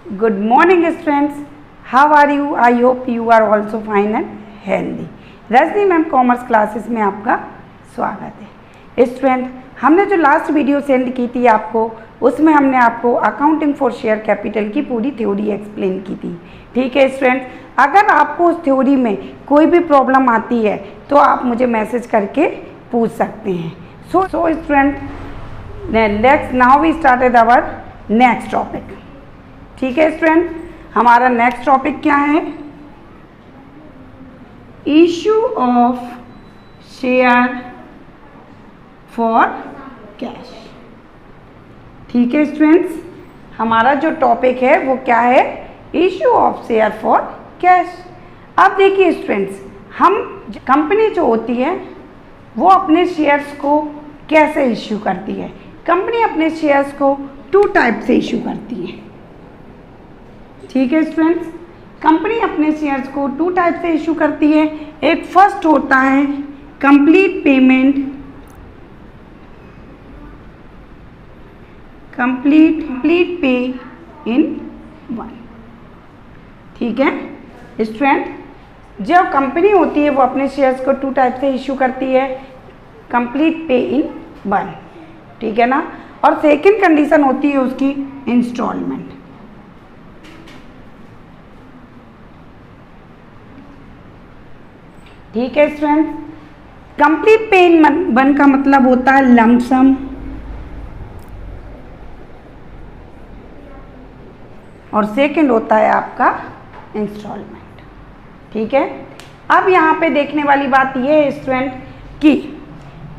Good morning students. How are you? I hope you are also fine and healthy. Rajni ma'am commerce classes में आपका स्वागत है। Student, हमने जो लास्ट वीडियो सेंड की थी आपको, उसमें हमने आपको अकाउंटिंग फॉर शेयर कैपिटल की पूरी थ्योरी एक्सप्लेन की थी। ठीक है स्टूडेंट, अगर आपको उस थ्योरी में कोई भी प्रॉब्लम आती है तो आप मुझे मैसेज करके पूछ सकते हैं। So student, next now we started our next topic. ठीक है स्टूडेंट, हमारा नेक्स्ट टॉपिक क्या है? Issue of share for cash. ठीक है स्टूडेंट्स, हमारा जो टॉपिक है वो क्या है? Issue of share for cash. अब देखिए स्टूडेंट्स, हम कंपनी जो होती है वो अपने शेयर्स को कैसे इश्यू करती है? कंपनी अपने शेयर्स को टू टाइप से इश्यू करती है। ठीक है स्टूडेंट्स, कंपनी अपने शेयर्स को टू टाइप से इशू करती है। एक फर्स्ट होता है कंप्लीट पेमेंट, कंप्लीट पे इन वन। ठीक है स्टूडेंट, जो कंपनी होती है वो अपने शेयर्स को टू टाइप से इशू करती है, कंप्लीट पे इन वन। ठीक है ना। और सेकंड कंडीशन होती है उसकी इंस्टॉलमेंट। ठीक है स्टूडेंट, कंप्लीट पे इन वन का मतलब होता है लमसम, और सेकंड होता है आपका इंस्टॉलमेंट। ठीक है, अब यहाँ पे देखने वाली बात यह है स्टूडेंट कि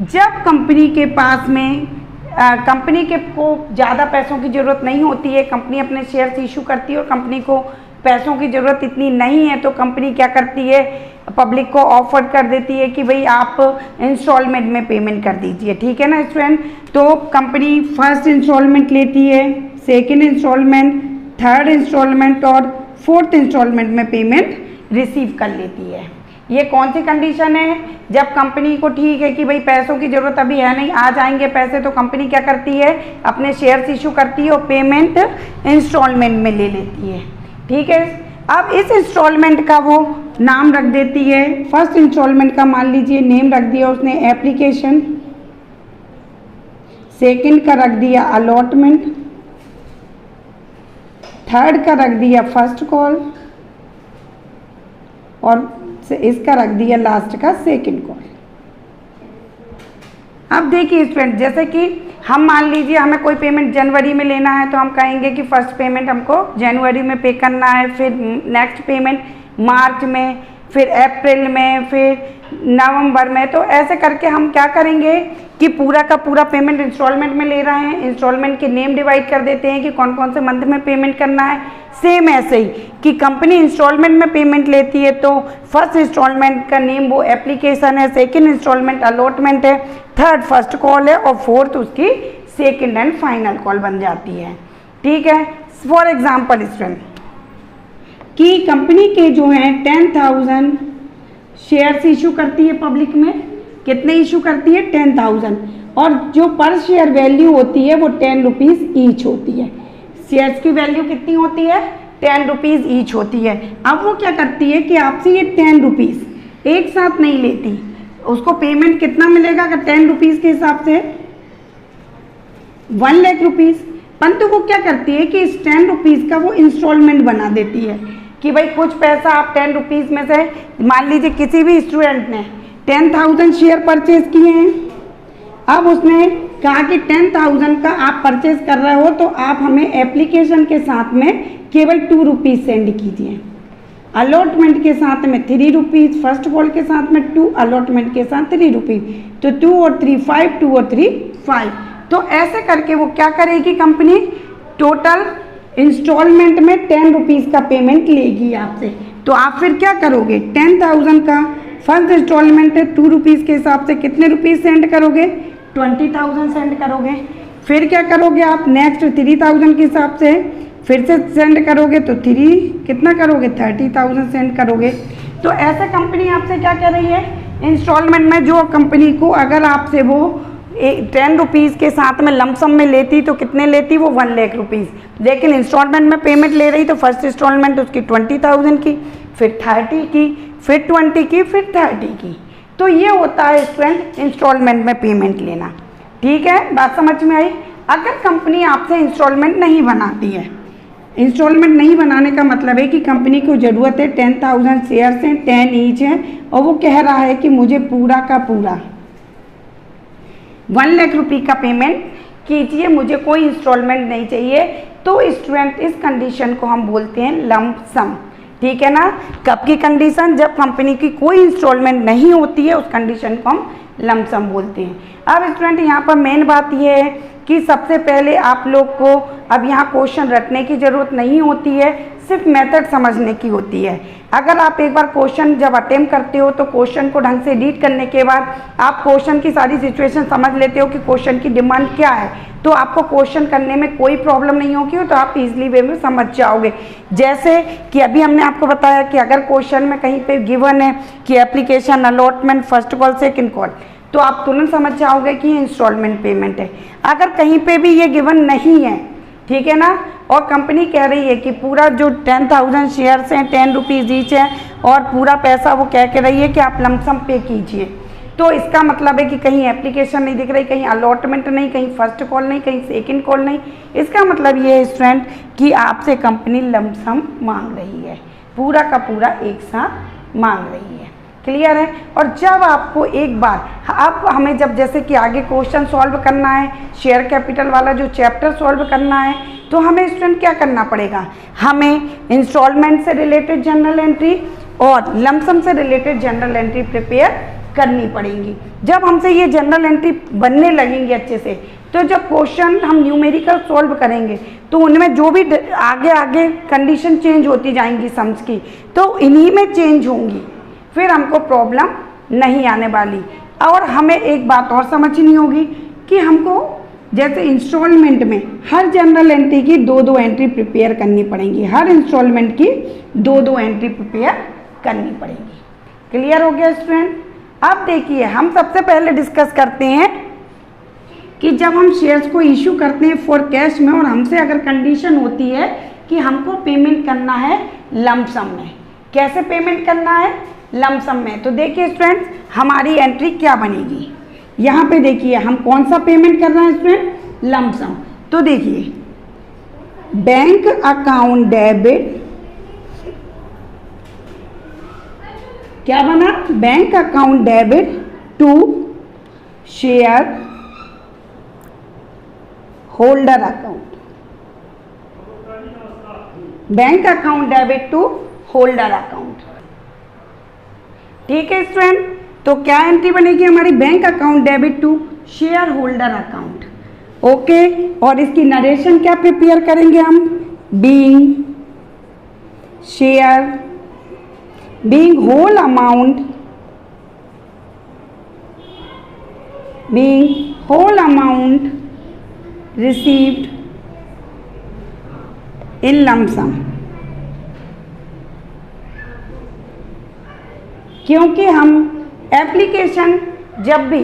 जब कंपनी के पास में कंपनी के को ज़्यादा पैसों की ज़रूरत नहीं होती है, कंपनी अपने शेयर्स इशू करती है और कंपनी को पैसों की ज़रूरत इतनी नहीं है, तो कंपनी क्या करती है? पब्लिक को ऑफर कर देती है कि भाई आप इंस्टॉलमेंट में पेमेंट कर दीजिए। ठीक है ना स्टूडेंट, तो कंपनी फर्स्ट इंस्टॉलमेंट लेती है, सेकेंड इंस्टॉलमेंट, थर्ड इंस्टॉलमेंट और फोर्थ इंस्टॉलमेंट में पेमेंट रिसीव कर लेती है। ये कौन सी कंडीशन है? जब कंपनी को ठीक है कि भाई पैसों की ज़रूरत अभी है नहीं, आ जाएंगे पैसे, तो कंपनी क्या करती है? अपने शेयर्स इशू करती है और पेमेंट इंस्टॉलमेंट में ले लेती है। ठीक है, अब इस इंस्टॉलमेंट का वो नाम रख देती है। फर्स्ट इंस्टॉलमेंट का मान लीजिए नेम रख दिया उसने एप्लीकेशन, सेकंड का रख दिया अलॉटमेंट, थर्ड का रख दिया फर्स्ट कॉल, और इसका रख दिया लास्ट का सेकंड कॉल। अब देखिए स्टूडेंट, जैसे कि हम मान लीजिए हमें कोई पेमेंट जनवरी में लेना है, तो हम कहेंगे कि फर्स्ट पेमेंट हमको जनवरी में पे करना है, फिर नेक्स्ट पेमेंट मार्च में, फिर अप्रैल में, फिर नवंबर में। तो ऐसे करके हम क्या करेंगे कि पूरा का पूरा पेमेंट इंस्टॉलमेंट में ले रहे हैं, इंस्टॉलमेंट के नेम डिवाइड कर देते हैं कि कौन कौन से मंथ में पेमेंट करना है। सेम ऐसे ही कि कंपनी इंस्टॉलमेंट में पेमेंट लेती है तो फर्स्ट इंस्टॉलमेंट का नेम वो एप्लीकेशन है, सेकेंड इंस्टॉलमेंट अलॉटमेंट है, थर्ड फर्स्ट कॉल है और फोर्थ उसकी सेकेंड एंड फाइनल कॉल बन जाती है। ठीक है, फॉर एग्जाम्पल स्टूडेंट कि कंपनी के जो हैं 10,000 शेयर्स इशू करती है पब्लिक में। कितने इशू करती है? 10,000, और जो पर शेयर वैल्यू होती है वो 10 रुपीज़ ईच होती है। शेयर्स की वैल्यू कितनी होती है? 10 रुपीज़ ईच होती है। अब वो क्या करती है कि आपसे ये 10 रुपीज़ एक साथ नहीं लेती। उसको पेमेंट कितना मिलेगा? अगर 10 रुपीज़ के हिसाब से 1 लाख रुपीज़, परंतु वो क्या करती है कि इस 10 रुपीज़ का वो इंस्टॉलमेंट बना देती है कि भाई कुछ पैसा आप 10 रुपीज़ में से, मान लीजिए किसी भी स्टूडेंट ने 10,000 शेयर परचेज किए हैं। अब उसने कहा कि 10,000 का आप परचेज कर रहे हो तो आप हमें एप्लीकेशन के साथ में केवल 2 रुपीज़ सेंड कीजिए, अलॉटमेंट के साथ में 3 रुपीज़, फर्स्ट कॉल के साथ में 2, अलॉटमेंट के साथ 3 रुपीज़, तो 2 और 3 5, 2 और 3 5। तो ऐसे करके वो क्या करेगी? कंपनी टोटल इंस्टॉलमेंट में 10 रुपीज़ का पेमेंट लेगी आपसे। तो आप फिर क्या करोगे? 10,000 का फर्स्ट इंस्टॉलमेंट है, 2 रुपीज़ के हिसाब से कितने रुपीज़ सेंड करोगे? 20,000 सेंड करोगे। फिर क्या करोगे आप? नेक्स्ट 3,000 के हिसाब से फिर से सेंड करोगे, तो 3 कितना करोगे? 30,000 सेंड करोगे। तो ऐसे कंपनी आपसे क्या कह रही है? इंस्टॉलमेंट में जो कंपनी को अगर आपसे वो 10 रुपीज़ के साथ में लमसम में लेती तो कितने लेती, वो 1 लाख रुपीज़, लेकिन इंस्टॉलमेंट में पेमेंट ले रही तो फर्स्ट इंस्टॉलमेंट उसकी 20,000 की, फिर 30 की, फिर 20 की, फिर 30 की। तो ये होता है स्टूडेंट इंस्टॉलमेंट में पेमेंट लेना। ठीक है, बात समझ में आई। अगर कंपनी आपसे इंस्टॉलमेंट नहीं बनाती है, इंस्टॉलमेंट नहीं बनाने का मतलब है कि कंपनी को ज़रूरत है 10,000 शेयर्स हैं, 10 ईच हैं, और वो कह रहा है कि मुझे पूरा का पूरा 1 लाख रुपये का पेमेंट कीजिए, मुझे कोई इंस्टॉलमेंट नहीं चाहिए, तो स्टूडेंट इस कंडीशन को हम बोलते हैं लंप सम। ठीक है ना। कब की कंडीशन, जब कंपनी की कोई इंस्टॉलमेंट नहीं होती है, उस कंडीशन को हम लंप सम बोलते हैं। अब स्टूडेंट यहाँ पर मेन बात यह है कि सबसे पहले आप लोग को अब यहाँ क्वेश्चन रटने की ज़रूरत नहीं होती है, सिर्फ मेथड समझने की होती है। अगर आप एक बार क्वेश्चन जब अटेम्प्ट करते हो तो क्वेश्चन को ढंग से रीड करने के बाद आप क्वेश्चन की सारी सिचुएशन समझ लेते हो कि क्वेश्चन की डिमांड क्या है, तो आपको क्वेश्चन करने में कोई प्रॉब्लम नहीं होगी, तो आप इजीली वे में समझ जाओगे। जैसे कि अभी हमने आपको बताया कि अगर क्वेश्चन में कहीं पे गिवन है कि application allotment first call second call, तो आप तुरंत समझ जाओगे कि ये इंस्टॉलमेंट पेमेंट है। अगर कहीं पे भी ये गिवन नहीं है, ठीक है ना, और कंपनी कह रही है कि पूरा जो 10,000 शेयर्स हैं 10 रुपीज़ ईच है और पूरा पैसा वो कह के रही है कि आप लमसम पे कीजिए, तो इसका मतलब है कि कहीं एप्लीकेशन नहीं दिख रही, कहीं अलॉटमेंट नहीं, कहीं फर्स्ट कॉल नहीं, कहीं सेकंड कॉल नहीं। इसका मतलब ये है स्टूडेंट कि आपसे कंपनी लमसम मांग रही है, पूरा का पूरा एक साथ मांग रही है। क्लियर है। और जब आपको एक बार अब हमें जब जैसे कि आगे क्वेश्चन सॉल्व करना है, शेयर कैपिटल वाला जो चैप्टर सॉल्व करना है, तो हमें स्टूडेंट क्या करना पड़ेगा, हमें इंस्टॉलमेंट से रिलेटेड जनरल एंट्री और लमसम से रिलेटेड जनरल एंट्री प्रिपेयर करनी पड़ेंगी। जब हमसे ये जनरल एंट्री बनने लगेंगी अच्छे से, तो जब क्वेश्चन हम न्यूमेरिकल सॉल्व करेंगे तो उनमें जो भी आगे आगे कंडीशन चेंज होती जाएंगी सम्स की, तो इन्हीं में चेंज होंगी, फिर हमको प्रॉब्लम नहीं आने वाली। और हमें एक बात और समझनी होगी कि हमको जैसे इंस्टॉलमेंट में हर जनरल एंट्री की 2-2 एंट्री प्रिपेयर करनी पड़ेंगी, हर इंस्टॉलमेंट की 2-2 एंट्री प्रिपेयर करनी पड़ेगी। क्लियर हो गया स्टूडेंट। अब देखिए हम सबसे पहले डिस्कस करते हैं कि जब हम शेयर्स को इशू करते हैं फॉर कैश में और हमसे अगर कंडीशन होती है कि हमको पेमेंट करना है लमसम में, कैसे पेमेंट करना है लमसम में, तो देखिए स्टूडेंट्स हमारी एंट्री क्या बनेगी। यहाँ पे देखिए हम कौन सा पेमेंट कर रहे हैं स्टूडेंट, लमसम। तो देखिए बैंक अकाउंट डेबिट, क्या बना, bank account debit to share holder account, bank account debit to holder account. ठीक है स्टूडेंट, तो क्या एंट्री बनेगी हमारी, bank account debit to share holder account. Okay, और इसकी नरेशन क्या प्रिपेयर करेंगे हम, being share, being whole amount, being whole amount received in lump sum. क्योंकि हम एप्लीकेशन जब भी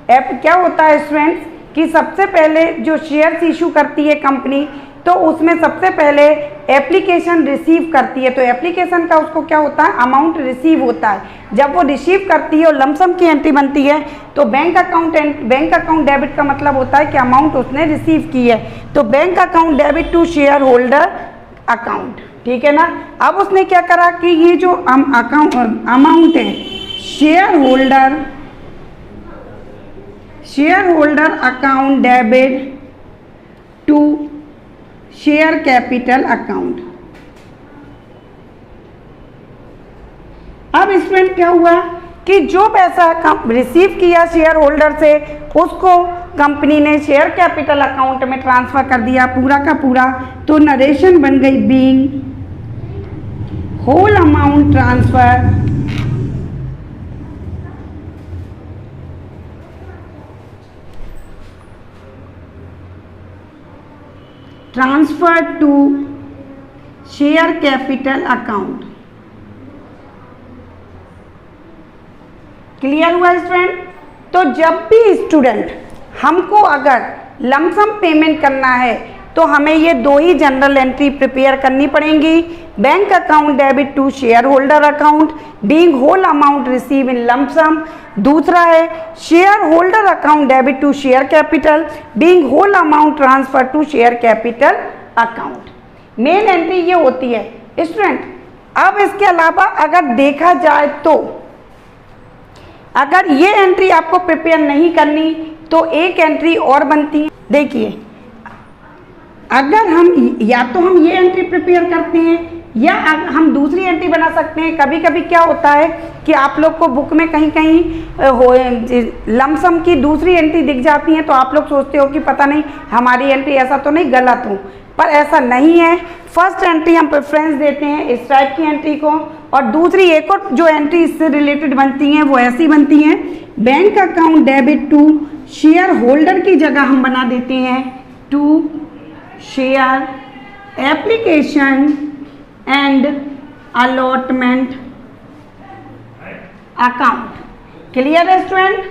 क्या होता है स्टूडेंट्स कि सबसे पहले जो शेयर्स इशू करती है कंपनी, तो उसमें सबसे पहले एप्लीकेशन रिसीव करती है, तो एप्लीकेशन का उसको क्या होता है, अमाउंट रिसीव होता है। जब वो रिसीव करती है और लमसम की एंट्री बनती है, तो बैंक अकाउंट डेबिट का मतलब होता है कि अमाउंट उसने रिसीव की है, तो bank account debit to share holder account. ठीक है ना। अब उसने क्या करा कि ये जो अमाउंट है share holder account debit to share capital account. अब इसमें क्या हुआ कि जो पैसा रिसीव किया शेयर होल्डर से, उसको कंपनी ने शेयर कैपिटल अकाउंट में ट्रांसफर कर दिया पूरा का पूरा, तो नरेशन बन गई being whole amount transfer to share capital account. Clear हुआ स्टूडेंट। तो जब भी स्टूडेंट हमको अगर लमसम पेमेंट करना है तो हमें ये दो ही जनरल एंट्री प्रिपेयर करनी पड़ेंगी। Bank account debit to share holder account being whole amount receive in lump sum. दूसरा है share holder account debit to share capital being whole amount transfer to share capital account. Main entry ये होती है student. अब इसके अलावा अगर देखा जाए तो अगर ये एंट्री आपको प्रिपेयर नहीं करनी तो एक एंट्री और बनती है। देखिए, अगर हम या तो हम ये एंट्री प्रिपेयर करते हैं या हम दूसरी एंट्री बना सकते हैं। कभी कभी क्या होता है कि आप लोग को बुक में कहीं कहीं लमसम की दूसरी एंट्री दिख जाती है तो आप लोग सोचते हो कि पता नहीं हमारी एंट्री ऐसा तो नहीं गलत हो, पर ऐसा नहीं है। फर्स्ट एंट्री हम प्रेफरेंस देते हैं इस टाइप की एंट्री को, और दूसरी एक और जो एंट्री इससे रिलेटेड बनती हैं वो ऐसी बनती हैं। Bank account debit to share holder की जगह हम बना देते हैं to share application and allotment account. Clear है स्टूडेंट?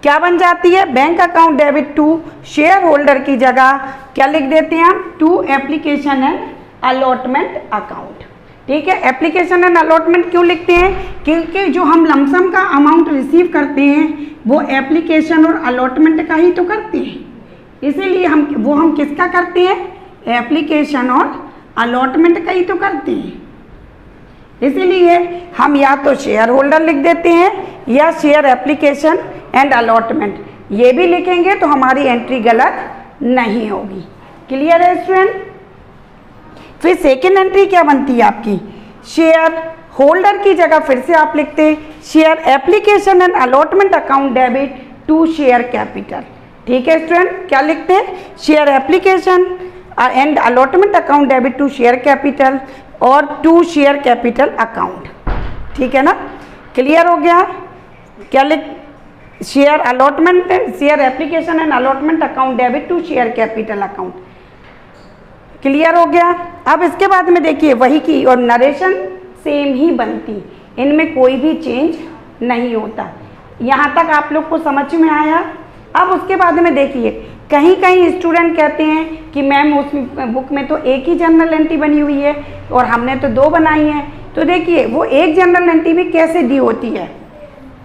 क्या बन जाती है? Bank account debit to share holder की जगह क्या लिख देते हैं हम? To application and allotment account. ठीक है, एप्लीकेशन एंड अलॉटमेंट क्यों लिखते हैं? क्योंकि जो हम लमसम का अमाउंट रिसीव करते हैं वो एप्लीकेशन और अलॉटमेंट का ही तो करते हैं, इसीलिए हम किसका करते हैं? एप्लीकेशन और अलॉटमेंट का ही तो करते हैं। इसीलिए हम या तो शेयर होल्डर लिख देते हैं या शेयर एप्लीकेशन एंड अलॉटमेंट, ये भी लिखेंगे तो हमारी एंट्री गलत नहीं होगी। क्लियर है स्टूडेंट? फिर सेकेंड एंट्री क्या बनती है आपकी? शेयर होल्डर की जगह फिर से आप लिखते हैं share application and allotment account debit to share capital. ठीक है स्टूडेंट, क्या लिखते हैं? Share application and allotment account debit to share capital और टू शेयर कैपिटल अकाउंट। ठीक है ना? क्लियर हो गया? क्या लिख? Share allotment, share application and allotment account debit to share capital account. Clear हो गया? अब इसके बाद में देखिए वही की और नरेशन सेम ही बनती, इनमें कोई भी चेंज नहीं होता। यहाँ तक आप लोग को समझ में आया? अब उसके बाद में देखिए कहीं कहीं स्टूडेंट कहते हैं कि मैम उस बुक में तो एक ही जनरल एंट्री बनी हुई है और हमने तो दो बनाई हैं। तो देखिए वो एक जनरल एंट्री भी कैसे दी होती है।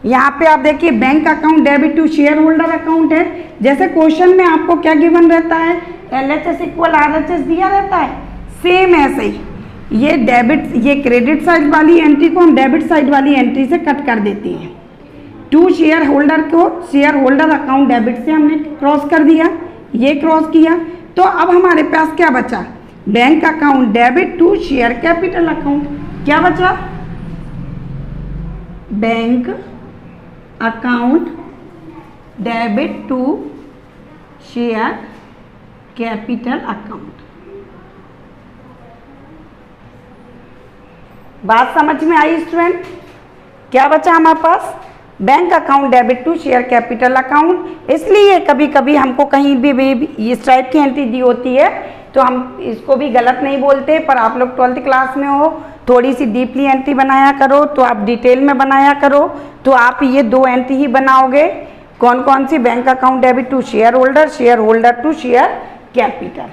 यहाँ पे आप देखिए bank account debit to share holder account है। जैसे क्वेश्चन में आपको क्या गिवन रहता है? LHS इक्वल RHS दिया रहता है, सेम ऐसे ही ये डेबिट, ये क्रेडिट साइड वाली एंट्री को हम डेबिट साइड वाली एंट्री से कट कर देते हैं। टू शेयर होल्डर को शेयर होल्डर अकाउंट डेबिट से हमने क्रॉस कर दिया, ये क्रॉस किया, तो अब हमारे पास क्या बचा? Bank account debit to share capital account. क्या बचा? Bank account debit to share capital account. बात समझ में आई स्टूडेंट? क्या बचा हमारे पास? Bank account debit to share capital account. इसलिए कभी कभी हमको कहीं भी इस टाइप की एंट्री दी होती है तो हम इसको भी गलत नहीं बोलते, पर आप लोग 12th क्लास में हो, थोड़ी सी डीपली एंट्री बनाया करो, तो आप डिटेल में बनाया करो, तो आप ये दो एंट्री ही बनाओगे। कौन कौन सी? Bank account debit to share holder to share capital.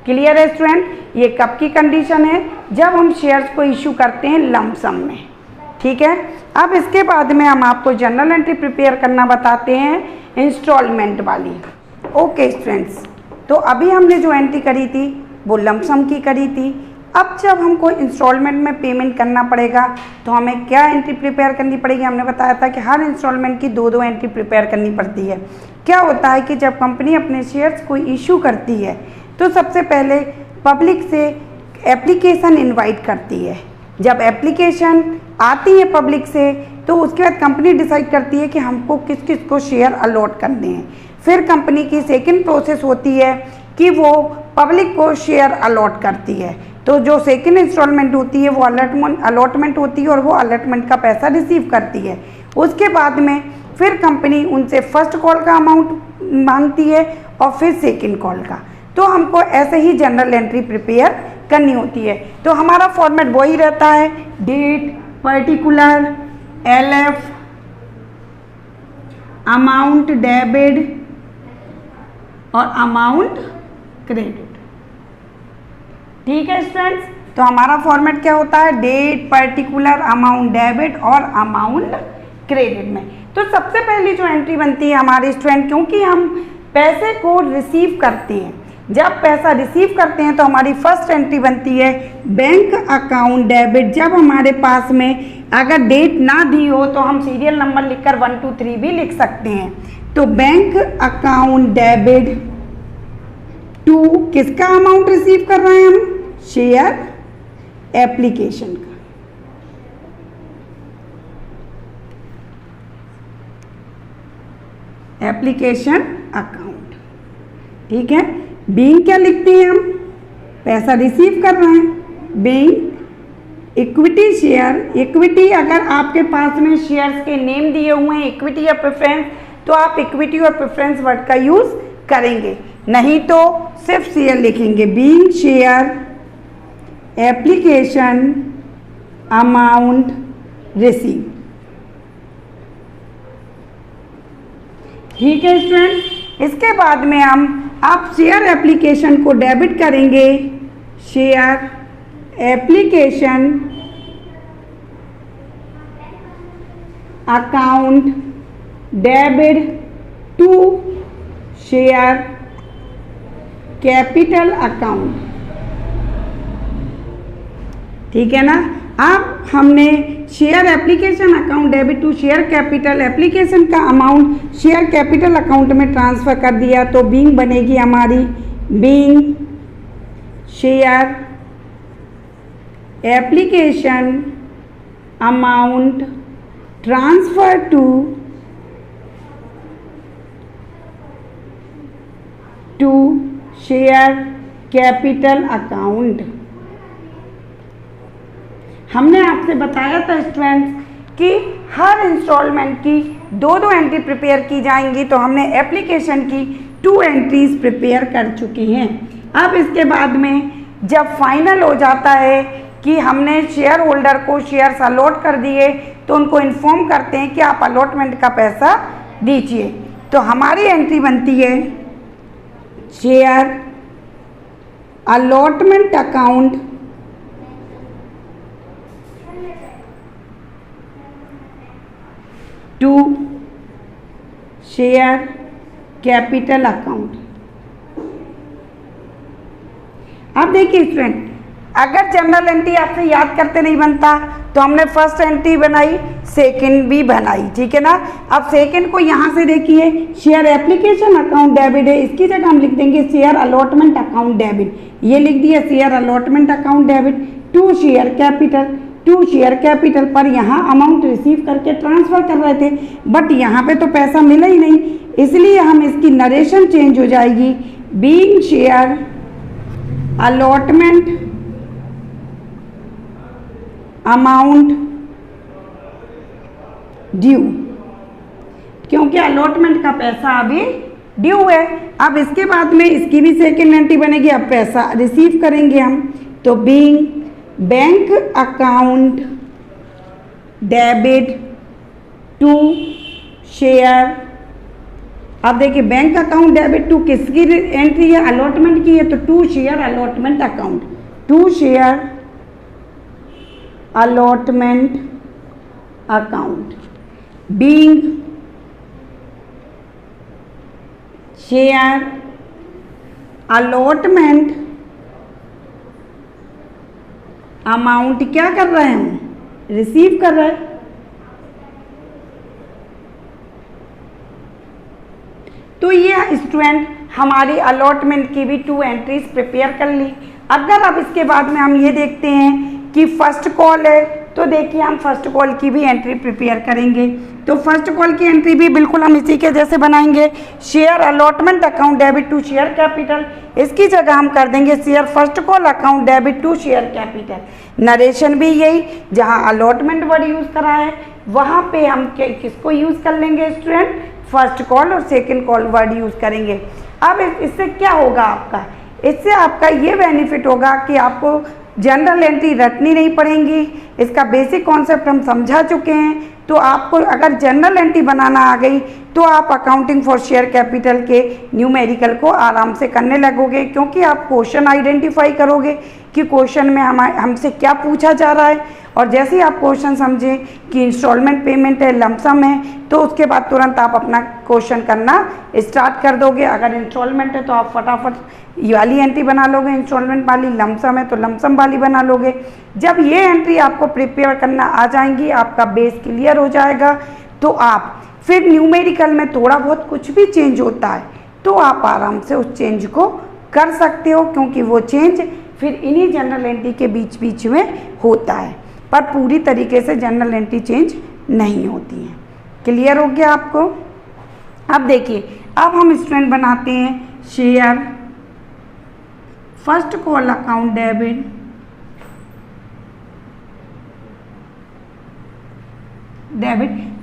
Clear है स्टूडेंट? ये कब की कंडीशन है? जब हम शेयर्स को इशू करते हैं लमसम में। ठीक है, अब इसके बाद में हम आपको जनरल एंट्री प्रिपेयर करना बताते हैं इंस्टॉलमेंट वाली। ओके स्टूडेंट्स, तो अभी हमने जो एंट्री करी थी वो लमसम की करी थी। अब जब हमको इंस्टॉलमेंट में पेमेंट करना पड़ेगा तो हमें क्या एंट्री प्रिपेयर करनी पड़ेगी? हमने बताया था कि हर इंस्टॉलमेंट की दो एंट्री प्रिपेयर करनी पड़ती है। क्या होता है कि जब कंपनी अपने शेयर्स को इशू करती है तो सबसे पहले पब्लिक से एप्लीकेशन इनवाइट करती है। जब एप्लीकेशन आती है पब्लिक से तो उसके बाद कंपनी डिसाइड करती है कि हमको किस किस को शेयर अलॉट करने हैं। फिर कंपनी की सेकंड प्रोसेस होती है कि वो पब्लिक को शेयर अलॉट करती है। तो जो सेकंड इंस्टॉलमेंट होती है वो अलॉटमेंट होती है और वो अलॉटमेंट का पैसा रिसीव करती है। उसके बाद में फिर कंपनी उनसे फर्स्ट कॉल का अमाउंट मांगती है और फिर सेकंड कॉल का। तो हमको ऐसे ही जनरल एंट्री प्रिपेयर करनी होती है। तो हमारा फॉर्मेट वही रहता है, date, particular, LF, amount debit और अमाउंट क्रेडिट। ठीक है स्टूडेंट्स, तो हमारा फॉर्मेट क्या होता है, डेट, पर्टिकुलर, अमाउंट डेबिट और अमाउंट क्रेडिट में। तो सबसे पहली जो एंट्री बनती है हमारे स्टूडेंट, क्योंकि हम पैसे को रिसीव करते हैं, जब पैसा रिसीव करते हैं तो हमारी फर्स्ट एंट्री बनती है बैंक अकाउंट डेबिट। जब हमारे पास में अगर डेट ना दी हो तो हम सीरियल नंबर लिखकर 1 2 3 भी लिख सकते हैं। तो बैंक अकाउंट डेबिट टू किसका अमाउंट रिसीव कर रहे हैं हम, शेयर एप्लीकेशन का। एप्लीकेशन अकाउंट, ठीक है। बीइंग क्या लिखते हैं हम, पैसा रिसीव कर रहे हैं, बीइंग इक्विटी शेयर। इक्विटी अगर आपके पास में शेयर्स के नेम दिए हुए हैं इक्विटी या प्रेफरेंस, तो आप इक्विटी और प्रेफरेंस वर्ड का यूज करेंगे, नहीं तो सिर्फ शेयर लिखेंगे। Being share application amount receive. ठीक है स्टूडेंट, इसके बाद में हम आप शेयर एप्लीकेशन को डेबिट करेंगे, share application account debit to share capital account. ठीक है ना। अब हमने share application account debit to share capital, application का अमाउंट शेयर कैपिटल अकाउंट में ट्रांसफर कर दिया, तो बीइंग बनेगी हमारी being share application amount transfer to share capital account. हमने आपसे बताया था स्टूडेंट्स कि हर इंस्टॉलमेंट की दो दो एंट्री प्रिपेयर की जाएंगी, तो हमने एप्लीकेशन की 2 एंट्रीज प्रिपेयर कर चुकी हैं। अब इसके बाद में जब फाइनल हो जाता है कि हमने शेयर होल्डर को शेयर्स अलॉट कर दिए, तो उनको इन्फॉर्म करते हैं कि आप अलॉटमेंट का पैसा दीजिए। तो हमारी एंट्री बनती है share allotment account to share capital account. अब देखिए स्टूडेंट, अगर जनरल एंट्री आपसे याद करते नहीं बनता तो हमने फर्स्ट एंट्री बनाई, सेकंड भी बनाई, ठीक है ना। अब सेकंड को यहाँ से देखिए, शेयर एप्लीकेशन अकाउंट डेबिट है, इसकी जगह हम लिख देंगे शेयर अलॉटमेंट अकाउंट डेबिट। ये लिख दिया share allotment account debit to share capital, to share capital पर यहाँ अमाउंट रिसीव करके ट्रांसफर कर रहे थे, बट यहाँ पे तो पैसा मिला ही नहीं, इसलिए हम इसकी नरेशन चेंज हो जाएगी, being share allotment amount due, क्योंकि अलॉटमेंट का पैसा अभी ड्यू है। अब इसके बाद में इसकी भी सेकेंड एंट्री बनेगी, अब पैसा रिसीव करेंगे हम, तो being bank account debit to share. अब देखिए बैंक अकाउंट डेबिट टू किसकी एंट्री है, अलॉटमेंट की है, तो to share allotment account, to share allotment account being share allotment amount क्या कर रहे हैं, रिसीव कर रहे हैं। तो ये स्टूडेंट हमारी अलॉटमेंट की भी 2 एंट्रीज प्रिपेयर कर ली। अगर अब इसके बाद में हम ये देखते हैं कि फर्स्ट कॉल है, तो देखिए हम फर्स्ट कॉल की भी एंट्री प्रिपेयर करेंगे। तो फर्स्ट कॉल की एंट्री भी बिल्कुल हम इसी के जैसे बनाएंगे, share allotment account debit to share capital, इसकी जगह हम कर देंगे share first call account debit to share capital. Narration भी यही, जहां अलॉटमेंट वर्ड यूज करा है वहां पे हम किसको यूज कर लेंगे स्टूडेंट, फर्स्ट कॉल और सेकंड कॉल वर्ड यूज करेंगे। अब इससे क्या होगा आपका, इससे आपका ये बेनिफिट होगा कि आपको जनरल एंट्री रटनी नहीं पड़ेंगी, इसका बेसिक कॉन्सेप्ट हम समझा चुके हैं। तो आपको अगर जनरल एंट्री बनाना आ गई तो आप अकाउंटिंग फॉर शेयर कैपिटल के न्यूमेरिकल को आराम से करने लगोगे, क्योंकि आप क्वेश्चन आइडेंटिफाई करोगे कि क्वेश्चन में हमसे क्या पूछा जा रहा है, और जैसे ही आप क्वेश्चन समझें कि इंस्टॉलमेंट पेमेंट है, लमसम है, तो उसके बाद तुरंत आप अपना क्वेश्चन करना स्टार्ट कर दोगे। अगर इंस्टॉलमेंट है तो आप फटाफट ये वाली एंट्री बना लोगे इंस्टॉलमेंट वाली, लमसम है तो लमसम वाली बना लोगे। जब ये एंट्री आपको प्रिपेयर करना आ जाएंगी, आपका बेस क्लियर हो जाएगा, तो आप फिर न्यूमेरिकल में थोड़ा बहुत कुछ भी चेंज होता है तो आप आराम से उस चेंज को कर सकते हो, क्योंकि वो चेंज फिर इन्हीं जनरल एंट्री के बीच बीच में होता है, पर पूरी तरीके से जनरल एंट्री चेंज नहीं होती है। क्लियर हो गया आपको? अब देखिए, अब हम स्टूडेंट बनाते हैं share first call account debit,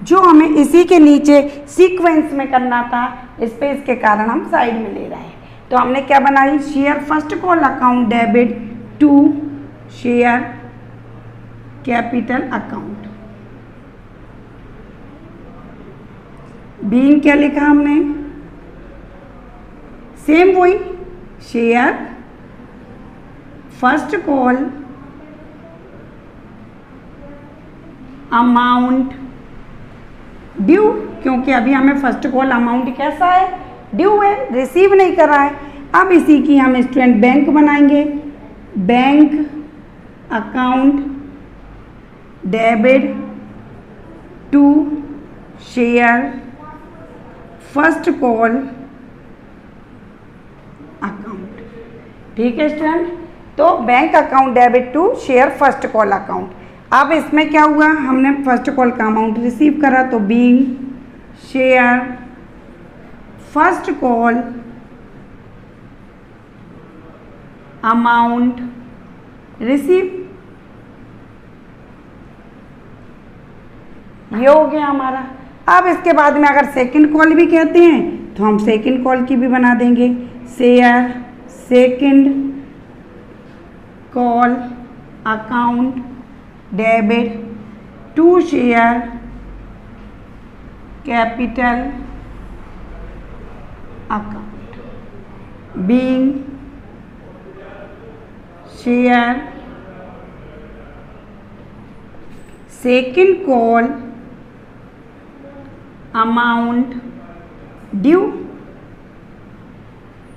जो हमें इसी के नीचे सीक्वेंस में करना था, स्पेस के कारण हम साइड में ले रहे हैं। तो हमने क्या बनाई, share first call account debit to share capital account. Being क्या लिखा हमने, सेम वही share first call amount due, क्योंकि अभी हमें फर्स्ट कॉल अमाउंट कैसा है, ड्यू है, रिसीव नहीं कर रहा है। अब इसी की हम स्टूडेंट बैंक बनाएंगे, bank account debit to share first call account. ठीक है स्टूडेंट, तो bank account debit to share first call account. अब इसमें क्या हुआ, हमने फर्स्ट कॉल का अमाउंट रिसीव करा, तो being share first call amount receive, ये हो गया हमारा। अब इसके बाद में अगर सेकंड कॉल भी कहते हैं तो हम सेकंड कॉल की भी बना देंगे, share second call account debit to share capital account, being share second call amount due.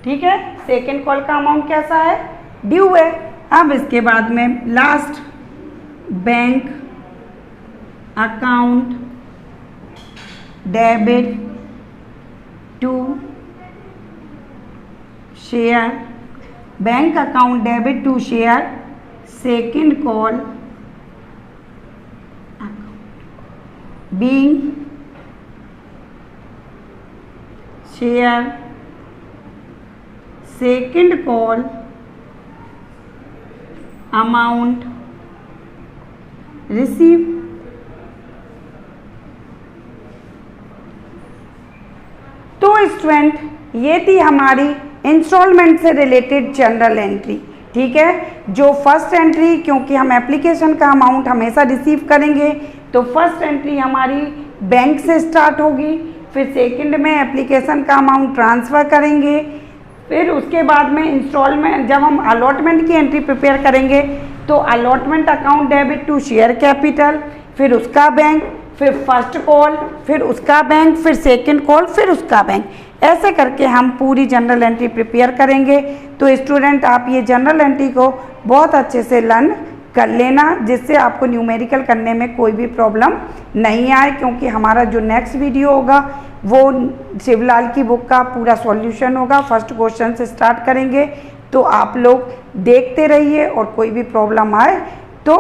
ठीक है, सेकंड कॉल का अमाउंट कैसा है, ड्यू है। अब इसके बाद में last bank account debit to share, bank account debit to share second call account, being share second call amount receive. तो स्टूडेंट, ये थी हमारी इंस्टॉलमेंट से रिलेटेड जनरल एंट्री। ठीक है, जो फर्स्ट एंट्री, क्योंकि हम एप्लीकेशन का अमाउंट हमेशा रिसीव करेंगे, तो फर्स्ट एंट्री हमारी बैंक से स्टार्ट होगी, फिर सेकंड में एप्लीकेशन का अमाउंट ट्रांसफ़र करेंगे, फिर उसके बाद में इंस्टॉलमेंट, जब हम अलॉटमेंट की एंट्री प्रिपेयर करेंगे तो allotment account debit to share capital, फिर उसका बैंक, फिर फर्स्ट कॉल, फिर उसका बैंक, फिर सेकंड कॉल, फिर उसका बैंक, ऐसे करके हम पूरी जनरल एंट्री प्रिपेयर करेंगे। तो स्टूडेंट, आप ये जनरल एंट्री को बहुत अच्छे से लर्न कर लेना, जिससे आपको न्यूमेरिकल करने में कोई भी प्रॉब्लम नहीं आए, क्योंकि हमारा जो नेक्स्ट वीडियो होगा वो शिवलाल की बुक का पूरा सॉल्यूशन होगा। फर्स्ट क्वेश्चन से स्टार्ट करेंगे, तो आप लोग देखते रहिए, और कोई भी प्रॉब्लम आए तो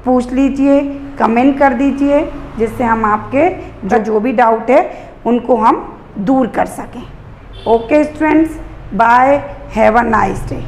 पूछ लीजिए, कमेंट कर दीजिए, जिससे हम आपके जो भी डाउट है उनको हम दूर कर सकें। Okay students, bye, have a nice day.